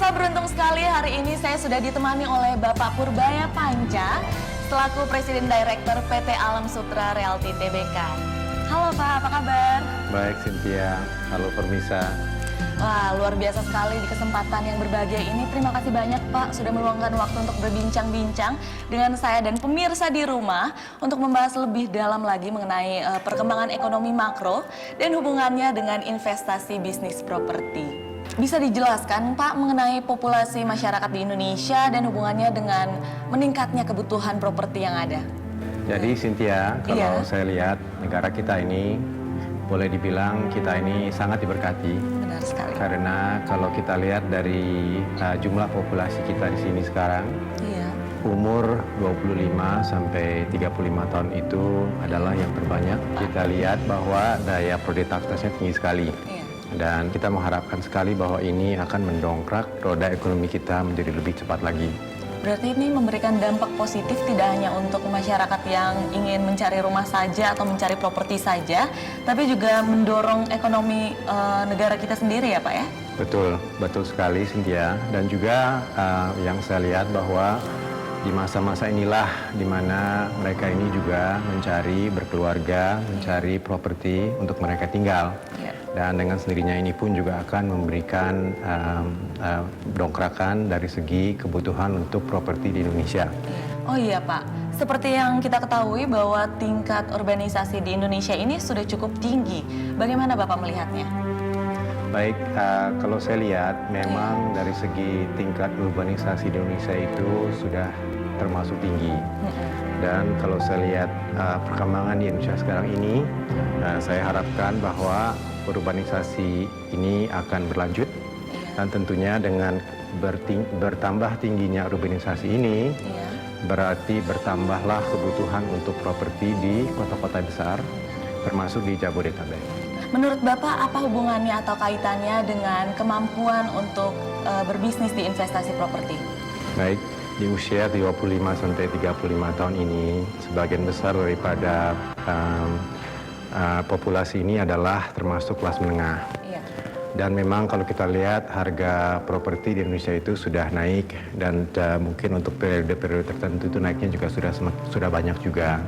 Pemirsa, beruntung sekali hari ini saya sudah ditemani oleh Bapak Purbaya Panca selaku Presiden Director PT Alam Sutra Realty Tbk. Halo Pak, apa kabar? Baik Cynthia, halo pemirsa. Wah, luar biasa sekali di kesempatan yang berbahagia ini. Terima kasih banyak Pak sudah meluangkan waktu untuk berbincang-bincang dengan saya dan pemirsa di rumah untuk membahas lebih dalam lagi mengenai perkembangan ekonomi makro dan hubungannya dengan investasi bisnis properti. Bisa dijelaskan Pak mengenai populasi masyarakat di Indonesia dan hubungannya dengan meningkatnya kebutuhan properti yang ada? Jadi Cynthia, kalau saya lihat negara kita ini boleh dibilang kita ini sangat diberkati. Benar sekali. Karena kalau kita lihat dari jumlah populasi kita di sini sekarang, umur 25 sampai 35 tahun itu adalah yang terbanyak. Kita lihat bahwa daya produktivitasnya tinggi sekali. Dan kita mengharapkan sekali bahwa ini akan mendongkrak roda ekonomi kita menjadi lebih cepat lagi. Berarti ini memberikan dampak positif tidak hanya untuk masyarakat yang ingin mencari rumah saja atau mencari properti saja, tapi juga mendorong ekonomi negara kita sendiri ya Pak ya? Betul, betul sekali Cynthia. Dan juga yang saya lihat bahwa di masa-masa inilah di mana mereka ini juga mencari berkeluarga, mencari properti untuk mereka tinggal. Dan dengan sendirinya ini pun juga akan memberikan dongkrakan dari segi kebutuhan untuk properti di Indonesia. Oh iya Pak, seperti yang kita ketahui bahwa tingkat urbanisasi di Indonesia ini sudah cukup tinggi. Bagaimana Bapak melihatnya? Baik, kalau saya lihat memang dari segi tingkat urbanisasi di Indonesia itu sudah termasuk tinggi. Dan kalau saya lihat perkembangan di Indonesia sekarang ini, saya harapkan bahwa urbanisasi ini akan berlanjut. Dan tentunya dengan bertambah tingginya urbanisasi ini, berarti bertambahlah kebutuhan untuk properti di kota-kota besar, termasuk di Jabodetabek. Menurut Bapak, apa hubungannya atau kaitannya dengan kemampuan untuk berbisnis di investasi properti? Baik, di usia 25 sampai 35 tahun ini, sebagian besar daripada populasi ini adalah termasuk kelas menengah. Dan memang kalau kita lihat harga properti di Indonesia itu sudah naik dan mungkin untuk periode-periode tertentu itu naiknya juga sudah banyak juga.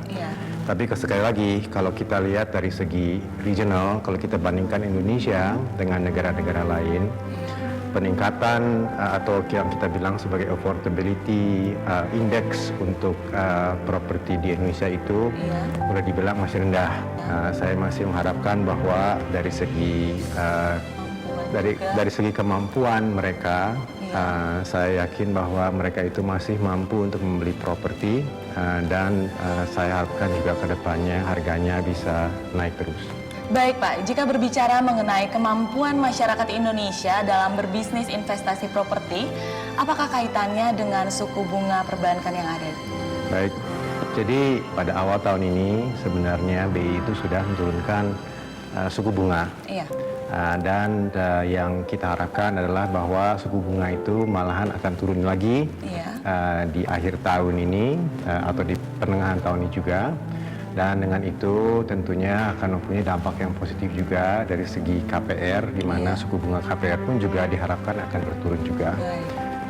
Tapi sekali lagi kalau kita lihat dari segi regional, kalau kita bandingkan Indonesia dengan negara-negara lain, peningkatan atau yang kita bilang sebagai affordability index untuk properti di Indonesia itu boleh dibilang masih rendah. Saya masih mengharapkan bahwa dari segi kemampuan mereka, saya yakin bahwa mereka itu masih mampu untuk membeli properti dan saya harapkan juga ke depannya harganya bisa naik terus. Baik Pak, jika berbicara mengenai kemampuan masyarakat Indonesia dalam berbisnis investasi properti, apakah kaitannya dengan suku bunga perbankan yang ada? Baik, jadi pada awal tahun ini sebenarnya BI itu sudah menurunkan suku bunga. Dan yang kita harapkan adalah bahwa suku bunga itu malahan akan turun lagi di akhir tahun ini atau di pertengahan tahun ini juga. Dan dengan itu tentunya akan mempunyai dampak yang positif juga dari segi KPR, di mana suku bunga KPR pun juga diharapkan akan berturun juga.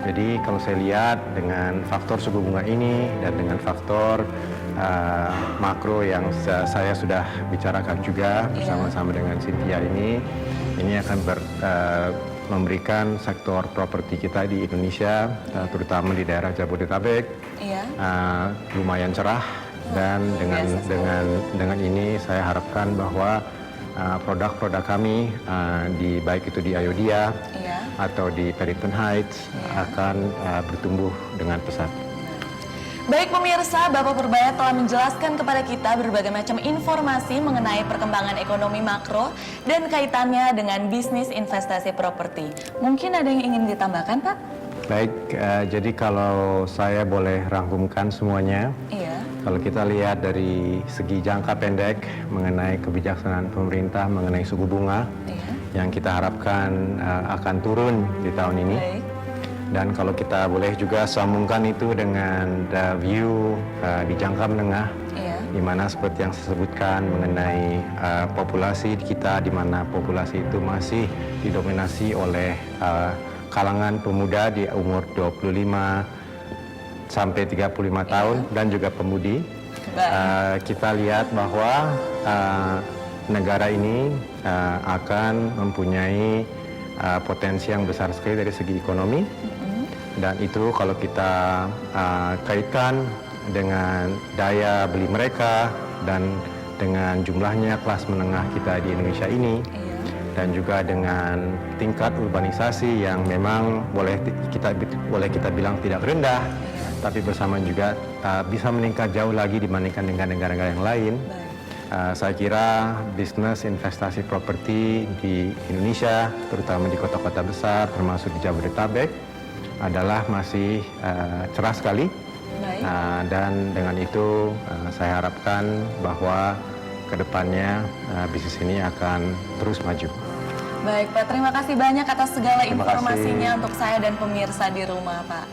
Jadi kalau saya lihat dengan faktor suku bunga ini dan dengan faktor makro yang saya sudah bicarakan juga bersama-sama dengan Cynthia ini akan memberikan sektor properti kita di Indonesia, terutama di daerah Jabodetabek, lumayan cerah. Dan dengan ini saya harapkan bahwa produk-produk kami baik itu di Ayodhya atau di Paddington Heights akan bertumbuh dengan pesat. Baik pemirsa, Bapak Purbaya telah menjelaskan kepada kita berbagai macam informasi mengenai perkembangan ekonomi makro dan kaitannya dengan bisnis investasi properti. Mungkin ada yang ingin ditambahkan Pak? Baik, jadi kalau saya boleh rangkumkan semuanya. Kalau kita lihat dari segi jangka pendek mengenai kebijaksanaan pemerintah mengenai suku bunga yang kita harapkan akan turun di tahun ini. Dan kalau kita boleh juga sambungkan itu dengan view di jangka menengah, di mana seperti yang saya sebutkan mengenai populasi kita, di mana populasi itu masih didominasi oleh kalangan pemuda di umur 25 sampai 35 tahun dan juga pemudi. Kita lihat bahwa negara ini akan mempunyai potensi yang besar sekali dari segi ekonomi, dan itu kalau kita kaitkan dengan daya beli mereka dan dengan jumlahnya kelas menengah kita di Indonesia ini, dan juga dengan tingkat urbanisasi yang memang boleh kita bilang tidak rendah, tapi bersama juga bisa meningkat jauh lagi dibandingkan dengan negara-negara yang lain. Saya kira bisnis investasi properti di Indonesia, terutama di kota-kota besar, termasuk di Jabodetabek, adalah masih cerah sekali. Dan dengan itu saya harapkan bahwa kedepannya bisnis ini akan terus maju. Baik Pak, terima kasih banyak atas segala informasinya untuk saya dan pemirsa di rumah Pak.